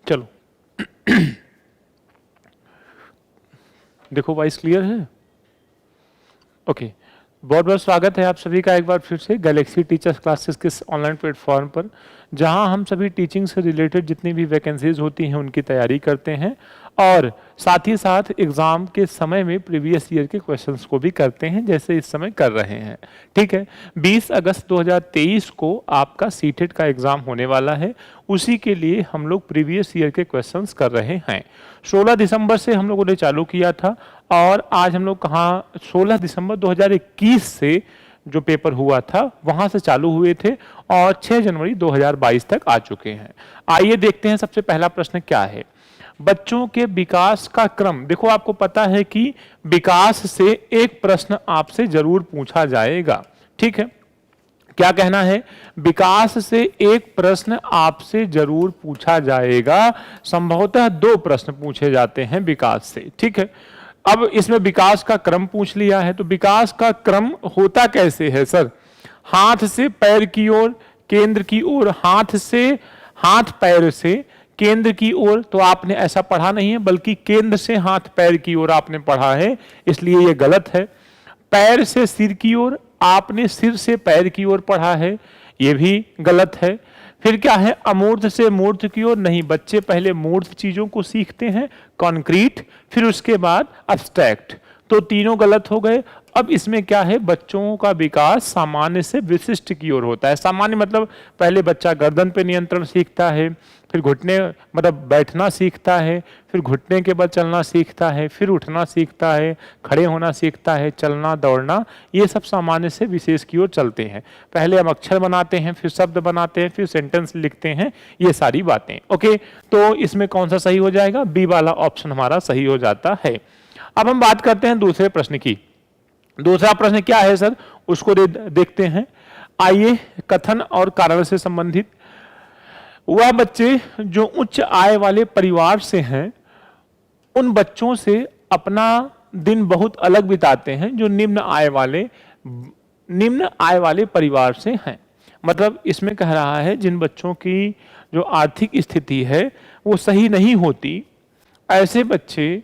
चलो देखो voice clear है? ओके, बहुत बहुत स्वागत है आप सभी का एक बार फिर से गैलेक्सी टीचर्स क्लासेस के ऑनलाइन प्लेटफॉर्म पर, जहां हम सभी टीचिंग से रिलेटेड जितनी भी वैकेंसीज होती हैं उनकी तैयारी करते हैं और साथ ही साथ एग्ज़ाम के समय में प्रीवियस ईयर के क्वेश्चंस को भी करते हैं, जैसे इस समय कर रहे हैं। ठीक है, 20 अगस्त 2023 को आपका सीटेट का एग्ज़ाम होने वाला है। उसी के लिए हम लोग प्रीवियस ईयर के क्वेश्चंस कर रहे हैं। 16 दिसंबर से हम लोगों ने चालू किया था और आज हम लोग कहाँ 16 दिसंबर 2021 से जो पेपर हुआ था वहां से चालू हुए थे और 6 जनवरी 2022 तक आ चुके हैं। आइए देखते हैं सबसे पहला प्रश्न क्या है। बच्चों के विकास का क्रम, देखो आपको पता है कि विकास से एक प्रश्न आपसे जरूर पूछा जाएगा। ठीक है, क्या कहना है? विकास से एक प्रश्न आपसे जरूर पूछा जाएगा। संभवतः 2 प्रश्न पूछे जाते हैं विकास से। ठीक है, अब इसमें विकास का क्रम पूछ लिया है, तो विकास का क्रम होता कैसे है सर? हाथ से पैर की ओर, केंद्र की ओर, हाथ से, हाथ पैर से केंद्र की ओर, तो आपने ऐसा पढ़ा नहीं है, बल्कि केंद्र से हाथ पैर की ओर आपने पढ़ा है, इसलिए यह गलत है। पैर से सिर की ओर, आपने सिर से पैर की ओर पढ़ा है, यह भी गलत है। फिर क्या है? अमूर्त से मूर्त की ओर, नहीं, बच्चे पहले मूर्त चीजों को सीखते हैं, कॉन्क्रीट, फिर उसके बाद अब्स्ट्रैक्ट, तो तीनों गलत हो गए। अब इसमें क्या है? बच्चों का विकास सामान्य से विशिष्ट की ओर होता है। सामान्य मतलब पहले बच्चा गर्दन पे नियंत्रण सीखता है, फिर घुटने मतलब बैठना सीखता है, फिर घुटने के बल चलना सीखता है, फिर उठना सीखता है, खड़े होना सीखता है, चलना, दौड़ना, ये सब सामान्य से विशेष की ओर चलते हैं। पहले हम अक्षर बनाते हैं, फिर शब्द बनाते हैं, फिर सेंटेंस लिखते हैं, ये सारी बातें। ओके, तो इसमें कौन सा सही हो जाएगा? बी वाला ऑप्शन हमारा सही हो जाता है। अब हम बात करते हैं दूसरे प्रश्न की। दूसरा प्रश्न क्या है सर? उसको देखते हैं। आइए, कथन और कारण से संबंधित। वह बच्चे जो उच्च आय वाले परिवार से हैं, उन बच्चों से अपना दिन बहुत अलग बिताते हैं जो निम्न आय वाले परिवार से हैं। मतलब इसमें कह रहा है जिन बच्चों की जो आर्थिक स्थिति है वो सही नहीं होती, ऐसे बच्चे,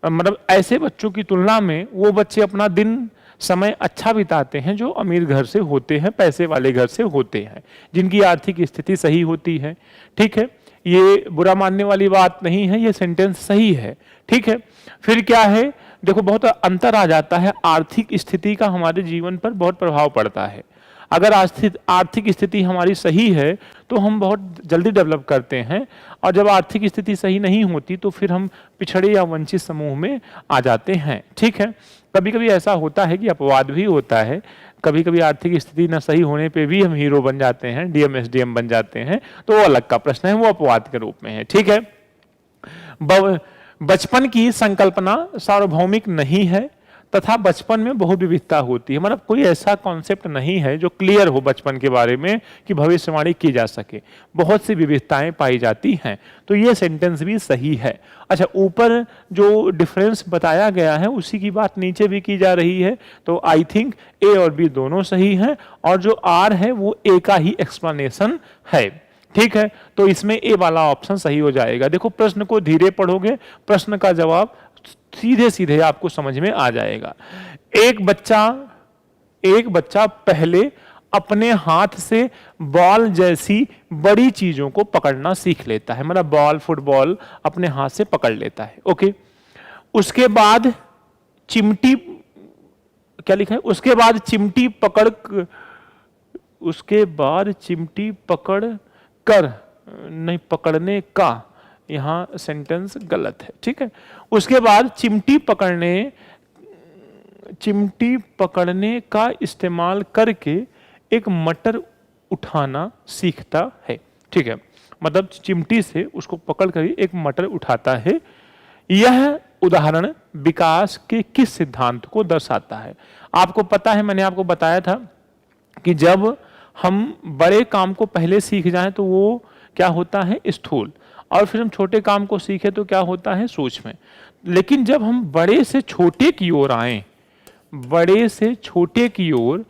मतलब ऐसे बच्चों की तुलना में वो बच्चे अपना दिन समय अच्छा बिताते हैं जो अमीर घर से होते हैं, पैसे वाले घर से होते हैं, जिनकी आर्थिक स्थिति सही होती है। ठीक है, ये बुरा मानने वाली बात नहीं है, ये सेंटेंस सही है। ठीक है, फिर क्या है? देखो बहुत अंतर आ जाता है, आर्थिक स्थिति का हमारे जीवन पर बहुत प्रभाव पड़ता है। अगर आर्थिक स्थिति हमारी सही है तो हम बहुत जल्दी डेवलप करते हैं, और जब आर्थिक स्थिति सही नहीं होती तो फिर हम पिछड़े या वंचित समूह में आ जाते हैं। ठीक है, कभी कभी ऐसा होता है कि अपवाद भी होता है, कभी कभी आर्थिक स्थिति न सही होने पे भी हम हीरो बन जाते हैं, डीएम एसडीएम बन जाते हैं, तो वो अलग का प्रश्न है, वो अपवाद के रूप में है। ठीक है, बचपन की संकल्पना सार्वभौमिक नहीं है तथा बचपन में बहुत विविधता होती है। मतलब कोई ऐसा कॉन्सेप्ट नहीं है जो क्लियर हो बचपन के बारे में कि भविष्यवाणी की जा सके, बहुत सी विविधताएं पाई जाती हैं, तो ये सेंटेंस भी सही है। अच्छा, ऊपर जो डिफरेंस बताया गया है उसी की बात नीचे भी की जा रही है, तो आई थिंक ए और बी दोनों सही हैं, और जो आर है वो ए का ही एक्सप्लेनेशन है। ठीक है, तो इसमें ए वाला ऑप्शन सही हो जाएगा। देखो प्रश्न को धीरे पढ़ोगे, प्रश्न का जवाब सीधे सीधे आपको समझ में आ जाएगा। एक बच्चा पहले अपने हाथ से बॉल जैसी बड़ी चीजों को पकड़ना सीख लेता है, मतलब बॉल, फुटबॉल अपने हाथ से पकड़ लेता है। ओके, उसके बाद चिमटी, क्या लिखा है? उसके बाद चिमटी पकड़ कर, नहीं, पकड़ने का, यहां सेंटेंस गलत है। ठीक है, उसके बाद चिमटी पकड़ने का इस्तेमाल करके एक मटर उठाना सीखता है। ठीक है, मतलब चिमटी से उसको पकड़ कर एक मटर उठाता है। यह उदाहरण विकास के किस सिद्धांत को दर्शाता है? आपको पता है, मैंने आपको बताया था कि जब हम बड़े काम को पहले सीख जाएं तो वो क्या होता है? स्थूल, और फिर हम छोटे काम को सीखे तो क्या होता है? सूक्ष्म। लेकिन जब हम बड़े से छोटे की ओर आए, बड़े से छोटे की ओर,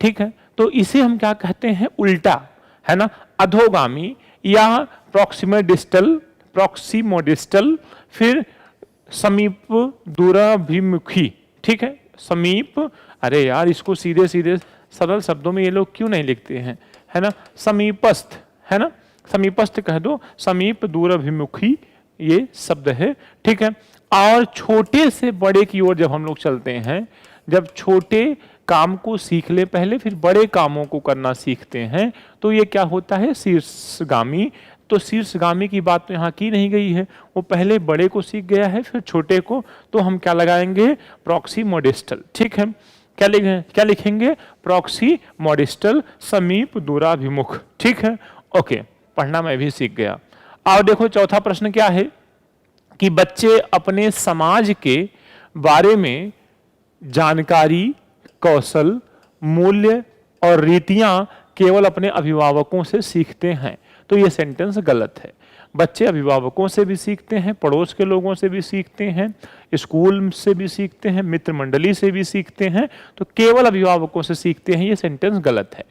ठीक है, तो इसे हम क्या कहते हैं? उल्टा, है ना, अधोगामी या प्रॉक्सिमोडिस्टल, फिर समीप दूराभिमुखी। ठीक है, समीप, अरे यार इसको सीधे सीधे सरल शब्दों में ये लोग क्यों नहीं लिखते हैं, है ना, समीपस्थ, है ना, समीपस्थ कह दो, समीप दूराभिमुखी ये शब्द है। ठीक है, और छोटे से बड़े की ओर जब हम लोग चलते हैं, जब छोटे काम को सीख ले पहले फिर बड़े कामों को करना सीखते हैं, तो ये क्या होता है, शीर्षगामी। तो शीर्षगामी की बात तो यहाँ की नहीं गई है, वो पहले बड़े को सीख गया है फिर छोटे को, तो हम क्या लगाएंगे, प्रॉक्सिमोडिस्टल। ठीक है, क्या लिखेंगे, प्रॉक्सिमोडिस्टल, समीप दूराभिमुख। ठीक है, ओके, पढ़ना मैं भी सीख गया। और देखो चौथा प्रश्न क्या है कि बच्चे अपने समाज के बारे में जानकारी, कौशल, मूल्य और रीतियां केवल अपने अभिभावकों से सीखते हैं। तो ये सेंटेंस गलत है। बच्चे अभिभावकों से भी सीखते हैं, पड़ोस के लोगों से भी सीखते हैं, स्कूल से भी सीखते हैं, मित्र मंडली से भी सीखते हैं, तो केवल अभिभावकों से सीखते हैं, ये सेंटेंस गलत है।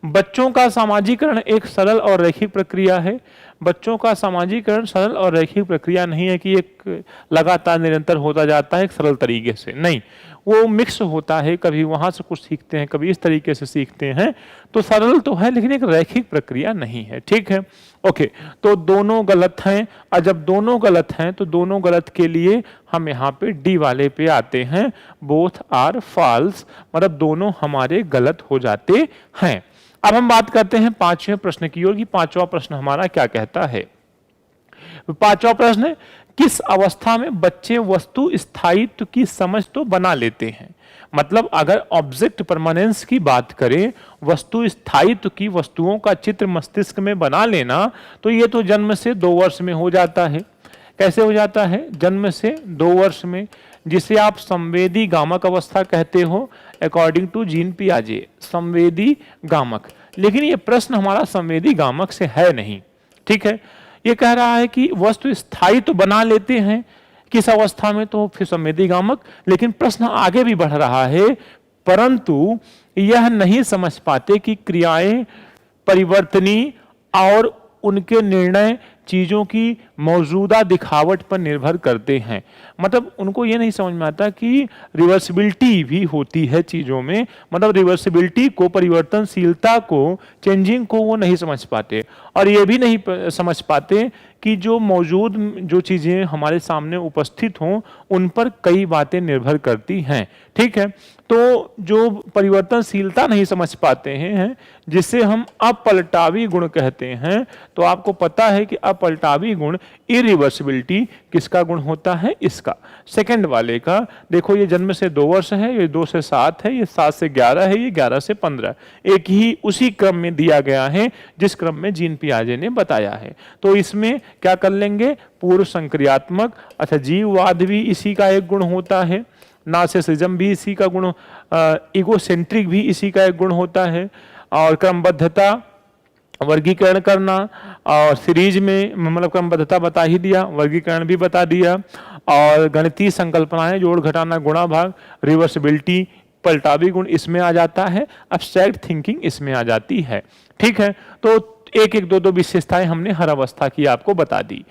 बच्चों का सामाजिकरण एक सरल और रैखिक प्रक्रिया है। बच्चों का सामाजिकरण सरल और रैखिक प्रक्रिया नहीं है कि एक लगातार निरंतर होता जाता है एक सरल तरीके से, नहीं, वो मिक्स होता है, कभी वहां से कुछ सीखते हैं, कभी इस तरीके से सीखते हैं। तो सरल तो है लेकिन एक रैखिक प्रक्रिया नहीं है। ठीक है, ओके, तो दोनों गलत हैं, और जब दोनों गलत हैं तो दोनों गलत के लिए हम यहाँ पे डी वाले पे आते हैं, बोथ आर फॉल्स, मतलब दोनों हमारे गलत हो जाते हैं। अब हम बात करते हैं पांचवें प्रश्न की ओर कि पांचवा प्रश्न हमारा क्या कहता है। पांचवा प्रश्न है, किस अवस्था में बच्चे वस्तु स्थायित्व की समझ तो बना लेते हैं। मतलब अगर ऑब्जेक्ट परमानेंस की बात करें, वस्तु स्थायित्व की, वस्तुओं का चित्र मस्तिष्क में बना लेना, तो ये तो जन्म से 2 वर्ष में हो जाता है। कैसे हो जाता है, जन्म से 2 वर्ष में, जिसे आप संवेदी गामक अवस्था कहते हो, अकॉर्डिंग टू जीन पियाजे, संवेदी गामक। लेकिन ये प्रश्न हमारा संवेदी गामक से है नहीं। ठीक है, ये कह रहा है कि वस्तु स्थायी तो बना लेते हैं किस अवस्था में, तो फिर संवेदी गामक। लेकिन प्रश्न आगे भी बढ़ रहा है, परंतु यह नहीं समझ पाते कि क्रियाएं परिवर्तनीय और उनके निर्णय चीजों की मौजूदा दिखावट पर निर्भर करते हैं। मतलब उनको ये नहीं समझ में आता कि रिवर्सिबिलिटी भी होती है चीजों में, मतलब रिवर्सिबिलिटी को, परिवर्तनशीलता को, चेंजिंग को वो नहीं समझ पाते। और ये भी नहीं समझ पाते कि जो मौजूद जो चीजें हमारे सामने उपस्थित हों उन पर कई बातें निर्भर करती हैं। ठीक है, तो जो परिवर्तनशीलता नहीं समझ पाते हैं, जिसे हम अपलटावी गुण कहते हैं, तो आपको पता है कि अपलटावी गुण, इरिवर्सिबिलिटी किसका गुण होता है, इसका, सेकंड वाले का। देखो ये जन्म से 2 वर्ष है, ये 2 से 7 है, ये 7 से 11 है, ये 11 से 15, एक ही उसी क्रम में दिया गया है जिस क्रम में जीन पियाजे ने बताया है। तो इसमें क्या कर लेंगे, पूर्व संक्रियात्मक, अच्छा जीववाद भी इसी का एक गुण होता है, नार्सिसिज्म भी इसी का गुण, इगोसेंट्रिक भी इसी का एक गुण होता है, और क्रमबद्धता, वर्गीकरण करना, और सीरीज में मतलब क्रमबद्धता बता ही दिया, वर्गीकरण भी बता दिया, और गणितीय संकल्पनाएं, जोड़ घटाना गुणा भाग, रिवर्सिबिलिटी, पलटावी गुण इसमें आ जाता है, एब्स्ट्रैक्ट थिंकिंग इसमें आ जाती है। ठीक है, तो एक एक 2-2 विशेषताएं हमने हर अवस्था की आपको बता दी।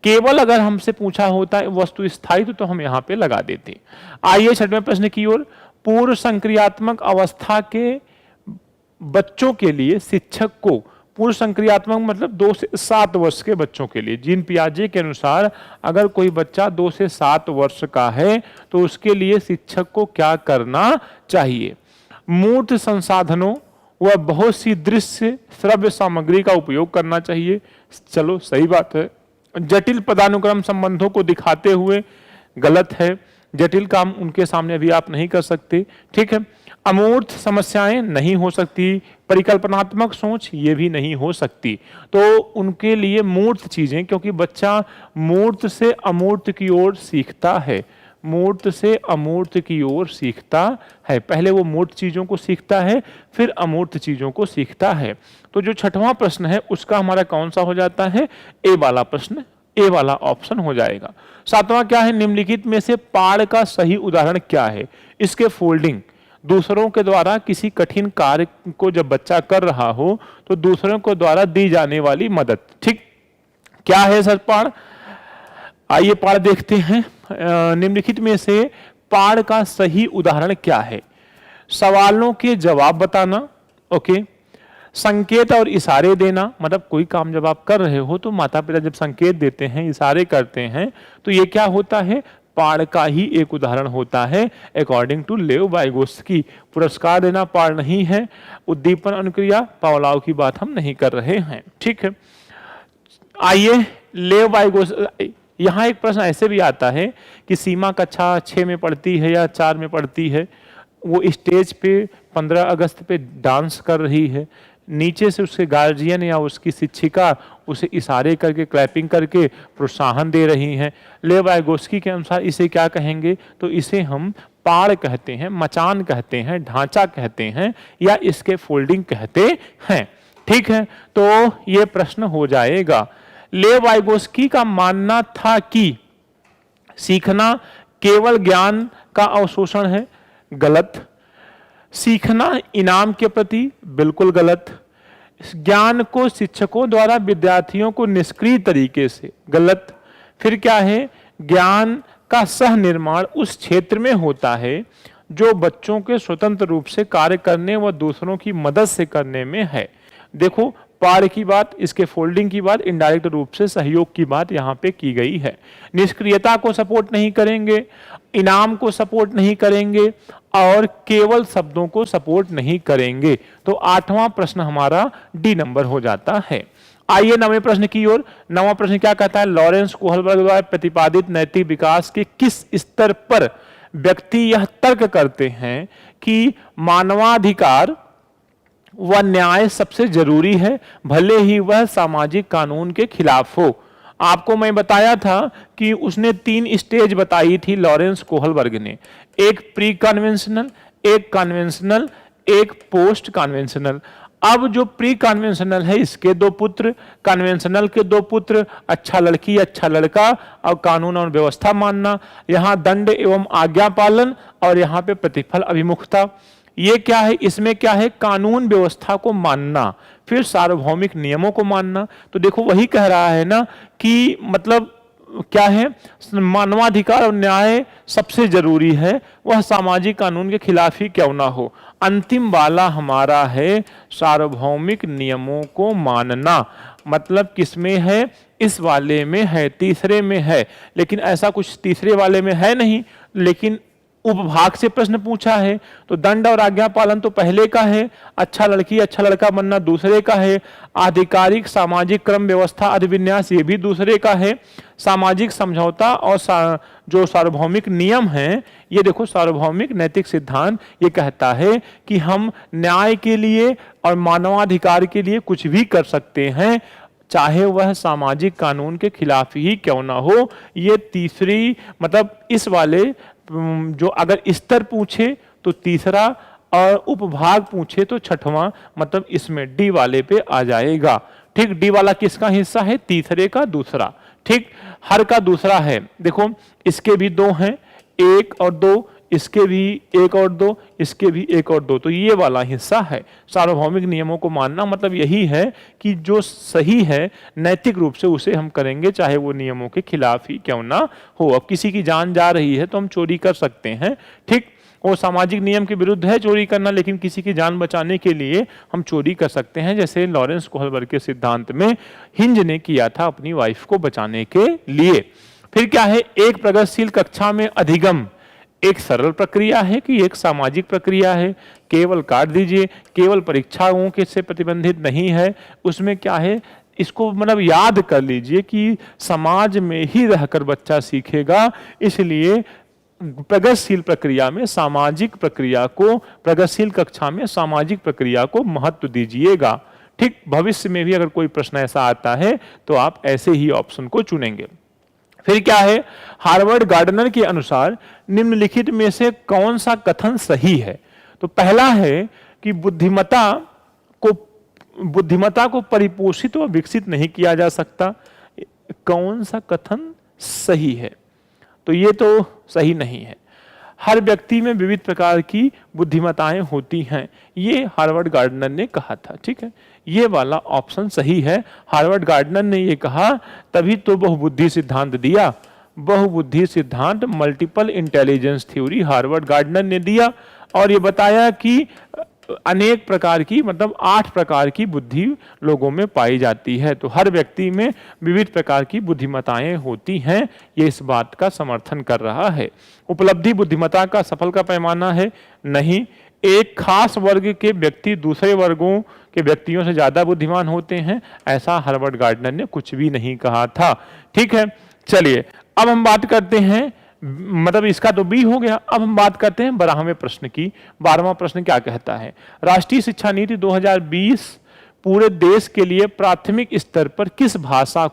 केवल अगर हमसे पूछा होता है वस्तु स्थायित्व तो हम यहाँ पे लगा देते। आइए छठवें प्रश्न की ओर। पूर्व संक्रियात्मक अवस्था के बच्चों के लिए शिक्षक को, पूर्व संक्रियात्मक मतलब 2 से 7 वर्ष के बच्चों के लिए, जीन पियाजे के अनुसार अगर कोई बच्चा 2 से 7 वर्ष का है तो उसके लिए शिक्षक को क्या करना चाहिए, मूर्त संसाधनों व बहुत सी दृश्य श्रव्य सामग्री का उपयोग करना चाहिए। चलो सही बात है। जटिल पदानुक्रम संबंधों को दिखाते हुए, गलत है, जटिल काम उनके सामने भी आप नहीं कर सकते। ठीक है, अमूर्त समस्याएं नहीं हो सकती, परिकल्पनात्मक सोच ये भी नहीं हो सकती, तो उनके लिए मूर्त चीजें, क्योंकि बच्चा मूर्त से अमूर्त की ओर सीखता है, मूर्त से अमूर्त की ओर सीखता है, पहले वो मूर्त चीजों को सीखता है फिर अमूर्त चीजों को सीखता है। तो जो छठवां प्रश्न है उसका हमारा कौन सा हो जाता है, ए वाला प्रश्न, ए वाला ऑप्शन हो जाएगा। सातवां क्या है, निम्नलिखित में से पाड़ का सही उदाहरण क्या है, इसके फोल्डिंग, दूसरों के द्वारा किसी कठिन कार्य को जब बच्चा कर रहा हो तो दूसरों के द्वारा दी जाने वाली मदद। ठीक, क्या है सर पाड़? आइए पाड़ देखते हैं। निम्नलिखित में से पाड़ का सही उदाहरण क्या है? सवालों के जवाब बताना, ओके, संकेत और इशारे देना, मतलब कोई काम जब आप कर रहे हो तो माता पिता जब संकेत देते हैं, इशारे करते हैं, तो ये क्या होता है? पाड़ का ही एक उदाहरण होता है अकॉर्डिंग टू लेव वाइगोत्स्की। पुरस्कार देना पाड़ नहीं है। उद्दीपन अनुक्रिया पावलोव की बात हम नहीं कर रहे हैं। ठीक है, आइए लेव वाइगोत्स्की। यहाँ एक प्रश्न ऐसे भी आता है कि सीमा कक्षा 6 में पढ़ती है या 4 में पढ़ती है, वो स्टेज पे 15 अगस्त पे डांस कर रही है, नीचे से उसके गार्जियन या उसकी शिक्षिका उसे इशारे करके क्लैपिंग करके प्रोत्साहन दे रही हैं। लेव वाइगोत्स्की के अनुसार इसे क्या कहेंगे? तो इसे हम पाड़ कहते हैं, मचान कहते हैं, ढांचा कहते हैं, या इसके फोल्डिंग कहते हैं। ठीक है, तो ये प्रश्न हो जाएगा। लेव वाइगोत्स्की का मानना था कि सीखना केवल ज्ञान का अवशोषण है, गलत। सीखना इनाम के प्रति, बिल्कुल गलत। ज्ञान को शिक्षकों द्वारा विद्यार्थियों को निष्क्रिय तरीके से, गलत। फिर क्या है? ज्ञान का सह निर्माण उस क्षेत्र में होता है जो बच्चों के स्वतंत्र रूप से कार्य करने व दूसरों की मदद से करने में है। देखो, पाड़ की बात, इसके फोल्डिंग की बात, इनडायरेक्ट रूप से सहयोग की बात यहाँ पे की गई है। निष्क्रियता को सपोर्ट नहीं करेंगे, इनाम को सपोर्ट नहीं करेंगे और केवल शब्दों को सपोर्ट नहीं करेंगे। तो 8वां प्रश्न हमारा डी नंबर हो जाता है। आइए 9वें प्रश्न की ओर। 9वां प्रश्न क्या कहता है? लॉरेंस कोहलबर्ग द्वारा प्रतिपादित नैतिक विकास के किस स्तर पर व्यक्ति यह तर्क करते हैं कि मानवाधिकार व न्याय सबसे जरूरी है, भले ही वह सामाजिक कानून के खिलाफ हो? आपको मैं बताया था कि उसने 3 स्टेज बताई थी लॉरेंस कोहलबर्ग ने, एक प्री कन्वेंशनल, एक कन्वेंशनल, एक पोस्ट कन्वेंशनल। अब जो प्री कन्वेंशनल है इसके 2 पुत्र, कन्वेंशनल के 2 पुत्र, अच्छा लड़की अच्छा लड़का और कानून और व्यवस्था मानना, यहां दंड एवं आज्ञा पालन और यहां पे प्रतिफल अभिमुखता। ये क्या है? इसमें क्या है? कानून व्यवस्था को मानना, फिर सार्वभौमिक नियमों को मानना। तो देखो वही कह रहा है ना कि मतलब क्या है? मानवाधिकार और न्याय सबसे जरूरी है, वह सामाजिक कानून के खिलाफ ही क्यों ना हो। अंतिम वाला हमारा है सार्वभौमिक नियमों को मानना। मतलब किसमें है? इस वाले में है, तीसरे में है, लेकिन ऐसा कुछ तीसरे वाले में है नहीं, लेकिन उपभाग से प्रश्न पूछा है तो दंड और आज्ञा पालन तो पहले का है, अच्छा लड़की अच्छा लड़का बनना दूसरे का है, आधिकारिक सामाजिक क्रम व्यवस्था अधिविन्यास ये भी दूसरे का है, सामाजिक समझौता और जो सार्वभौमिक नियम हैं, ये देखो सार्वभौमिक नैतिक सिद्धांत ये कहता है कि हम न्याय के लिए और मानवाधिकार के लिए कुछ भी कर सकते हैं, चाहे वह सामाजिक कानून के खिलाफ ही क्यों ना हो। ये तीसरी मतलब इस वाले जो अगर स्तर पूछे तो तीसरा और उपभाग पूछे तो 6वां, मतलब इसमें डी वाले पे आ जाएगा। ठीक, डी वाला किसका हिस्सा है? तीसरे का दूसरा। ठीक, हर का दूसरा है। देखो इसके भी 2 हैं, 1 और 2, इसके भी 1 और 2, इसके भी 1 और 2, तो ये वाला हिस्सा है सार्वभौमिक नियमों को मानना। मतलब यही है कि जो सही है नैतिक रूप से उसे हम करेंगे, चाहे वो नियमों के खिलाफ ही क्यों ना हो। अब किसी की जान जा रही है तो हम चोरी कर सकते हैं, ठीक, वो सामाजिक नियम के विरुद्ध है चोरी करना, लेकिन किसी की जान बचाने के लिए हम चोरी कर सकते हैं, जैसे लॉरेंस कोहलबर्ग के सिद्धांत में हिंज ने किया था अपनी वाइफ को बचाने के लिए। फिर क्या है? एक प्रगतिशील कक्षा में अधिगम एक सरल प्रक्रिया है कि एक सामाजिक प्रक्रिया है? केवल काट दीजिए, केवल परीक्षाओं के से प्रतिबंधित नहीं है। उसमें क्या है? इसको मतलब याद कर लीजिए कि समाज में ही रहकर बच्चा सीखेगा, इसलिए प्रगतिशील प्रक्रिया में सामाजिक प्रक्रिया को, प्रगतिशील कक्षा में सामाजिक प्रक्रिया को महत्व दीजिएगा। ठीक, भविष्य में भी अगर कोई प्रश्न ऐसा आता है तो आप ऐसे ही ऑप्शन को चुनेंगे। फिर क्या है? हार्वर्ड गार्डनर के अनुसार निम्नलिखित में से कौन सा कथन सही है? तो पहला है कि बुद्धिमत्ता को परिपोषित व विकसित नहीं किया जा सकता। कौन सा कथन सही है? तो ये तो सही नहीं है। हर व्यक्ति में विविध प्रकार की बुद्धिमत्ताएं होती हैं, ये हार्वर्ड गार्डनर ने कहा था। ठीक है, ये वाला ऑप्शन सही है। हार्वर्ड गार्डनर ने ये कहा, तभी तो बहुबुद्धि सिद्धांत दिया। बहुबुद्धि सिद्धांत, multiple intelligence theory Harvard gardener ने दिया और ये बताया कि अनेक प्रकार की, मतलब 8 प्रकार की बुद्धि लोगों में पाई जाती है। तो हर व्यक्ति में विविध प्रकार की बुद्धिमत्ताएं होती हैं, ये इस बात का समर्थन कर रहा है। उपलब्धि बुद्धिमत्ता का सफल का पैमाना है? नहीं। एक खास वर्ग के व्यक्ति दूसरे वर्गों के व्यक्तियों से ज्यादा बुद्धिमान होते हैं, ऐसा हार्वर्ड गार्डनर ने कुछ भी नहीं कहा था। ठीक है, चलिए अब हम बात करते हैं, मतलब इसका तो बी हो गया। अब हम बात करते हैं 12वें प्रश्न की। 12वां प्रश्न क्या कहता है? राष्ट्रीय शिक्षा नीति 2020 पूरे देश के लिए प्राथमिक स्तर पर किस भाषा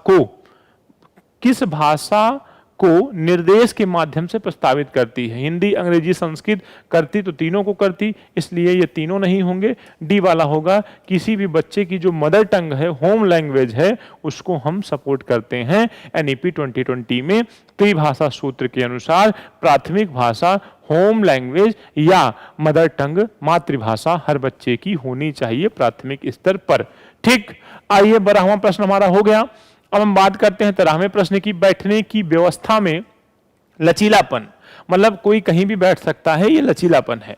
को निर्देश के माध्यम से प्रस्तावित करती है? हिंदी, अंग्रेजी, संस्कृत करती तो तीनों को करती, इसलिए ये तीनों नहीं होंगे। डी वाला होगा, किसी भी बच्चे की जो मदर टंग है, होम लैंग्वेज है, उसको हम सपोर्ट करते हैं। एनईपी 2020 में त्रिभाषा सूत्र के अनुसार प्राथमिक भाषा होम लैंग्वेज या मदर टंग, मातृभाषा हर बच्चे की होनी चाहिए प्राथमिक स्तर पर। ठीक, आइए 12वां प्रश्न हमारा हो गया। अब हम बात करते हैं 13वें प्रश्न की। बैठने की व्यवस्था में लचीलापन, मतलब कोई कहीं भी बैठ सकता है, ये लचीलापन है।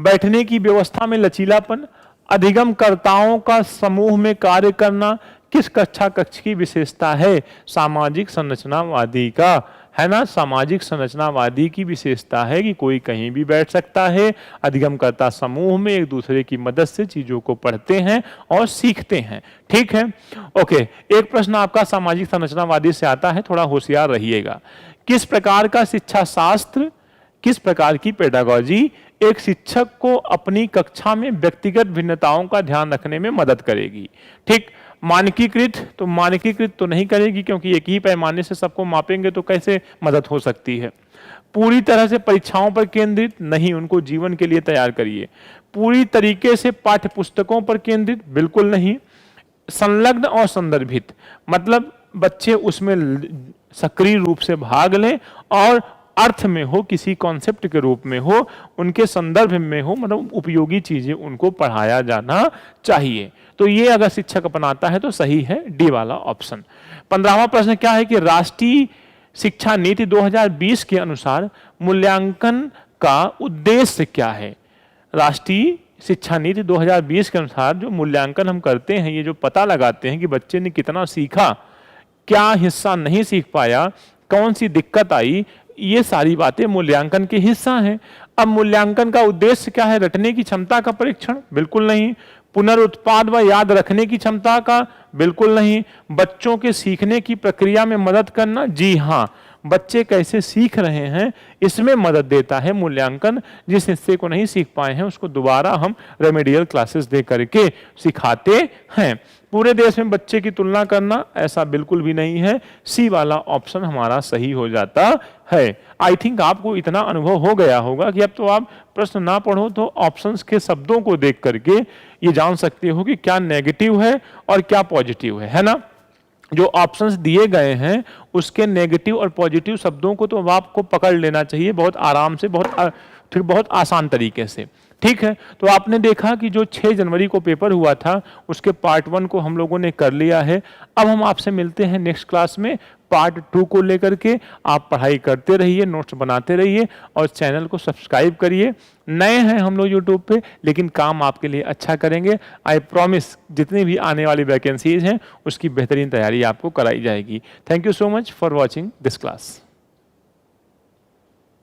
बैठने की व्यवस्था में लचीलापन, अधिगमकर्ताओं का समूह में कार्य करना किस कक्ष की विशेषता है? सामाजिक संरचनावादी का, है ना। सामाजिक संरचनावादी की विशेषता है कि कोई कहीं भी बैठ सकता है, अधिगमकर्ता समूह में एक दूसरे की मदद से चीजों को पढ़ते हैं और सीखते हैं। ठीक है, ओके। एक प्रश्न आपका सामाजिक संरचनावादी से आता है, थोड़ा होशियार रहिएगा। किस प्रकार का शिक्षा शास्त्र, किस प्रकार की पेडागोजी एक शिक्षक को अपनी कक्षा में व्यक्तिगत भिन्नताओं का ध्यान रखने में मदद करेगी? ठीक, मानकीकृत तो नहीं करेगी, क्योंकि एक ही पैमाने से सबको मापेंगे तो कैसे मदद हो सकती है। पूरी तरह से परीक्षाओं पर केंद्रित नहीं, उनको जीवन के लिए तैयार करिए। पूरी तरीके से पाठ्य पुस्तकों पर केंद्रित, बिल्कुल नहीं। संलग्न और संदर्भित, मतलब बच्चे उसमें सक्रिय रूप से भाग लें और अर्थ में हो, किसी कॉन्सेप्ट के रूप में हो, उनके संदर्भ में हो, मतलब उपयोगी चीजें उनको पढ़ाया जाना चाहिए। तो ये अगर शिक्षक अपनाता है तो सही है, डी वाला ऑप्शन। 15वां प्रश्न क्या है कि राष्ट्रीय शिक्षा नीति 2020 के अनुसार मूल्यांकन का उद्देश्य क्या है? राष्ट्रीय शिक्षा नीति 2020 के अनुसार जो मूल्यांकन हम करते हैं, ये जो पता लगाते हैं कि बच्चे ने कितना सीखा, क्या हिस्सा नहीं सीख पाया, कौन सी दिक्कत आई, ये सारी बातें मूल्यांकन के हिस्सा हैं। अब मूल्यांकन का उद्देश्य क्या है? रटने की क्षमता का परीक्षण? बिल्कुल नहीं। पुनरुत्पाद व याद रखने की क्षमता का? बिल्कुल नहीं। बच्चों के सीखने की प्रक्रिया में मदद करना? जी हाँ, बच्चे कैसे सीख रहे हैं इसमें मदद देता है मूल्यांकन। जिस हिस्से को नहीं सीख पाए हैं उसको दोबारा हम रेमेडियल क्लासेस दे करके सिखाते हैं। पूरे देश में बच्चे की तुलना करना, ऐसा बिल्कुल भी नहीं है। सी वाला ऑप्शन हमारा सही हो जाता है। आई थिंक आपको इतना अनुभव हो गया होगा कि अब तो आप प्रश्न ना पढ़ो तो ऑप्शंस के शब्दों को देख करके ये जान सकते हो कि क्या नेगेटिव है और क्या पॉजिटिव है ना। जो ऑप्शंस दिए गए हैं उसके नेगेटिव और पॉजिटिव शब्दों को तो अब आपको पकड़ लेना चाहिए बहुत आराम से, बहुत आसान तरीके से। ठीक है, तो आपने देखा कि जो 6 जनवरी को पेपर हुआ था उसके पार्ट 1 को हम लोगों ने कर लिया है। अब हम आपसे मिलते हैं नेक्स्ट क्लास में पार्ट 2 को लेकर के। आप पढ़ाई करते रहिए, नोट्स बनाते रहिए और चैनल को सब्सक्राइब करिए। नए हैं हम लोग यूट्यूब पे, लेकिन काम आपके लिए अच्छा करेंगे। आई प्रॉमिस, जितनी भी आने वाली वैकेंसीज हैं उसकी बेहतरीन तैयारी आपको कराई जाएगी। Thank you so much for watching this class.